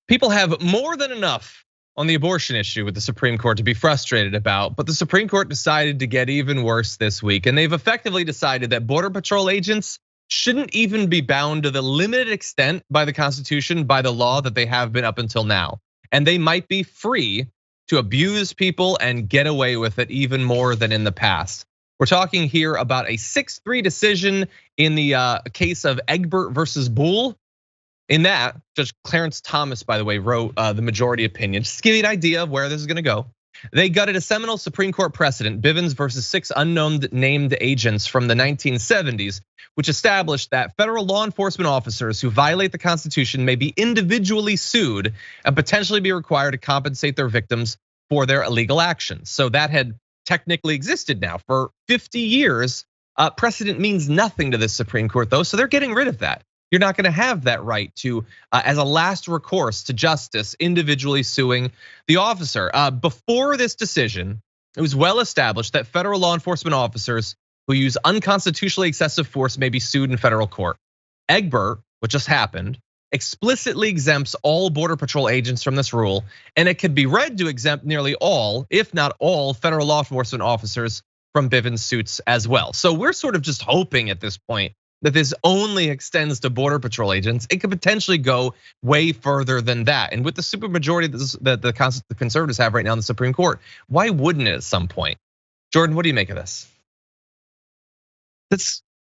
People have more than enough on the abortion issue with the Supreme Court to be frustrated about, but the Supreme Court decided to get even worse this week, and they've effectively decided that Border Patrol agents shouldn't even be bound to the limited extent by the Constitution, by the law that they have been up until now. And they might be free to abuse people and get away with it even more than in the past. We're talking here about a 6-3 decision in the case of Egbert versus Boule. In that, Judge Clarence Thomas, by the way, wrote the majority opinion. Just to give you an idea of where this is gonna go. They gutted a seminal Supreme Court precedent, Bivens versus 6 unknown named agents from the 1970s, which established that federal law enforcement officers who violate the Constitution may be individually sued and potentially be required to compensate their victims for their illegal actions. So that had technically existed now for 50 years. Precedent means nothing to this Supreme Court though, so they're getting rid of that. You're not gonna have that right to, as a last recourse to justice, individually suing the officer. Before this decision, it was well established that federal law enforcement officers who use unconstitutionally excessive force may be sued in federal court. Egbert, what just happened, explicitly exempts all Border Patrol agents from this rule, and it could be read to exempt nearly all, if not all, federal law enforcement officers from Bivens suits as well. So we're sort of just hoping at this point that this only extends to Border Patrol agents. It could potentially go way further than that. And with the supermajority that the conservatives have right now in the Supreme Court, why wouldn't it at some point? Jordan, what do you make of this?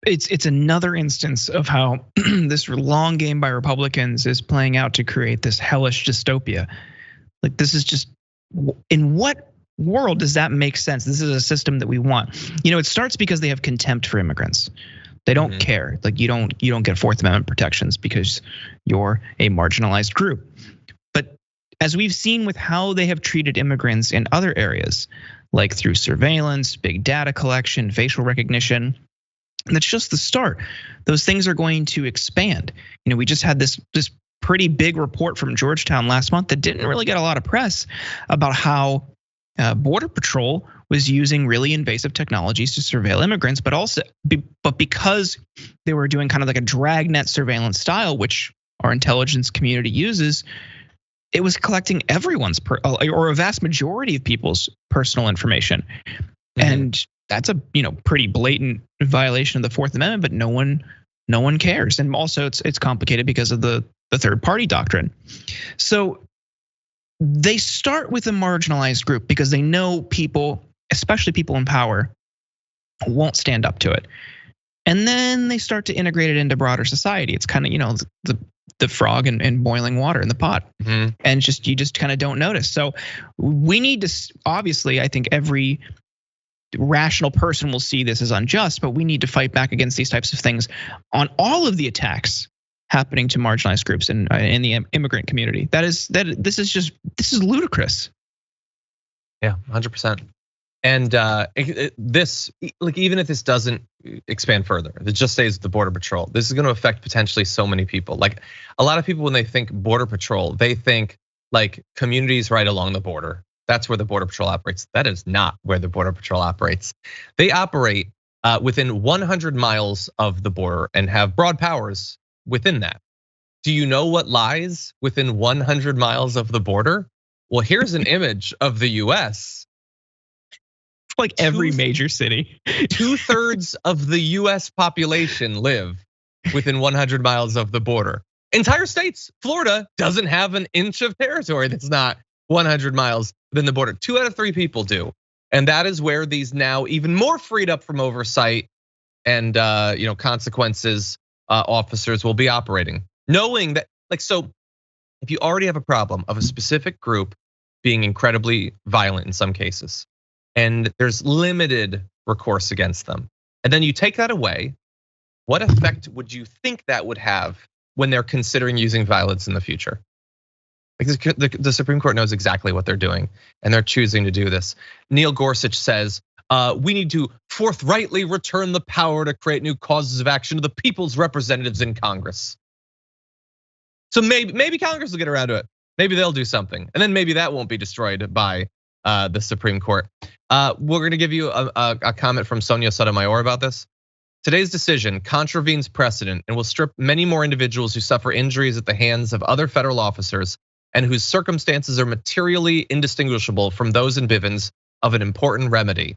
It's another instance of how this long game by Republicans is playing out to create this hellish dystopia. Like this is just, in what world does that make sense? This is a system that we want. It starts because they have contempt for immigrants. They don't care. Like you don't get Fourth Amendment protections because you're a marginalized group. But as we've seen with how they have treated immigrants in other areas, like through surveillance, big data collection, facial recognition, that's just the start. Those things are going to expand. We just had this pretty big report from Georgetown last month that didn't really get a lot of press about how Border Patrol was using really invasive technologies to surveil immigrants, but because they were doing kind of like a dragnet surveillance style, which our intelligence community uses, it was collecting everyone's or a vast majority of people's personal information, and that's a pretty blatant violation of the Fourth Amendment. But no one cares, and also it's complicated because of the third party doctrine. So they start with a marginalized group because they know people, especially people in power, won't stand up to it. And then they start to integrate it into broader society. It's kind of, the frog and boiling water in the pot. And you just kind of don't notice. So we need to, obviously, I think every rational person will see this as unjust, but we need to fight back against these types of things on all of the attacks happening to marginalized groups in the immigrant community. This is ludicrous. Yeah, 100%. And this, like, even if this doesn't expand further, it just stays with the Border Patrol, this is going to affect potentially so many people. Like a lot of people, when they think Border Patrol, they think like communities right along the border. That's where the Border Patrol operates. That is not where the Border Patrol operates. They operate within 100 miles of the border and have broad powers within that. Do you know what lies within 100 miles of the border? Well, here's an image of the US. Like every major city. 2/3 of the US population live within 100 miles of the border. Entire states, Florida doesn't have an inch of territory that's not 100 miles within the border. 2 out of 3 people do. And that is where these now even more freed up from oversight and consequences officers will be operating. Knowing that, like, so if you already have a problem of a specific group being incredibly violent in some cases, and there's limited recourse against them, and then you take that away, what effect would you think that would have when they're considering using violence in the future? Like the Supreme Court knows exactly what they're doing, and they're choosing to do this. Neil Gorsuch says, we need to forthrightly return the power to create new causes of action to the people's representatives in Congress. So maybe Congress will get around to it. Maybe they'll do something, and then maybe that won't be destroyed by the Supreme Court. We're gonna give you a comment from Sonia Sotomayor about this. Today's decision contravenes precedent and will strip many more individuals who suffer injuries at the hands of other federal officers and whose circumstances are materially indistinguishable from those in Bivens of an important remedy.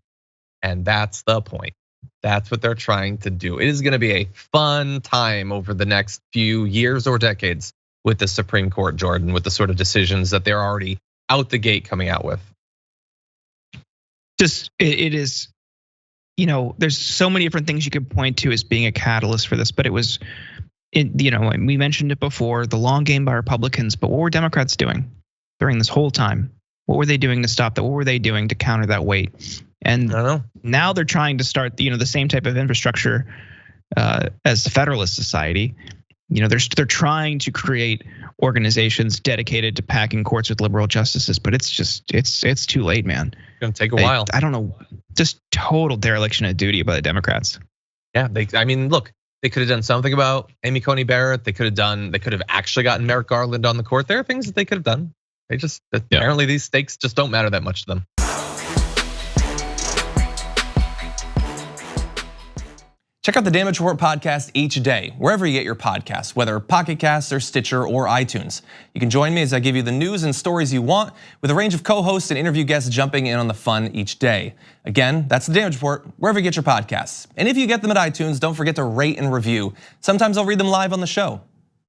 And that's the point. That's what they're trying to do. It is gonna be a fun time over the next few years or decades with the Supreme Court, Jordan, with the sort of decisions that they're already out the gate coming out with. Just, it is, there's so many different things you could point to as being a catalyst for this, but it was, we mentioned it before, the long game by Republicans, but what were Democrats doing during this whole time? What were they doing to stop that? What were they doing to counter that weight? And now they're trying to start, the same type of infrastructure as the Federalist Society. They're trying to create organizations dedicated to packing courts with liberal justices, but it's too late, man. It's gonna take a while. I don't know, just total dereliction of duty by the Democrats. Yeah, look, they could have done something about Amy Coney Barrett. They could have actually gotten Merrick Garland on the court. There are things that they could have done. Apparently these stakes just don't matter that much to them. Check out the Damage Report podcast each day, wherever you get your podcasts, whether Pocket Casts or Stitcher or iTunes. You can join me as I give you the news and stories you want, with a range of co-hosts and interview guests jumping in on the fun each day. Again, that's the Damage Report, wherever you get your podcasts. And if you get them at iTunes, don't forget to rate and review. Sometimes I'll read them live on the show.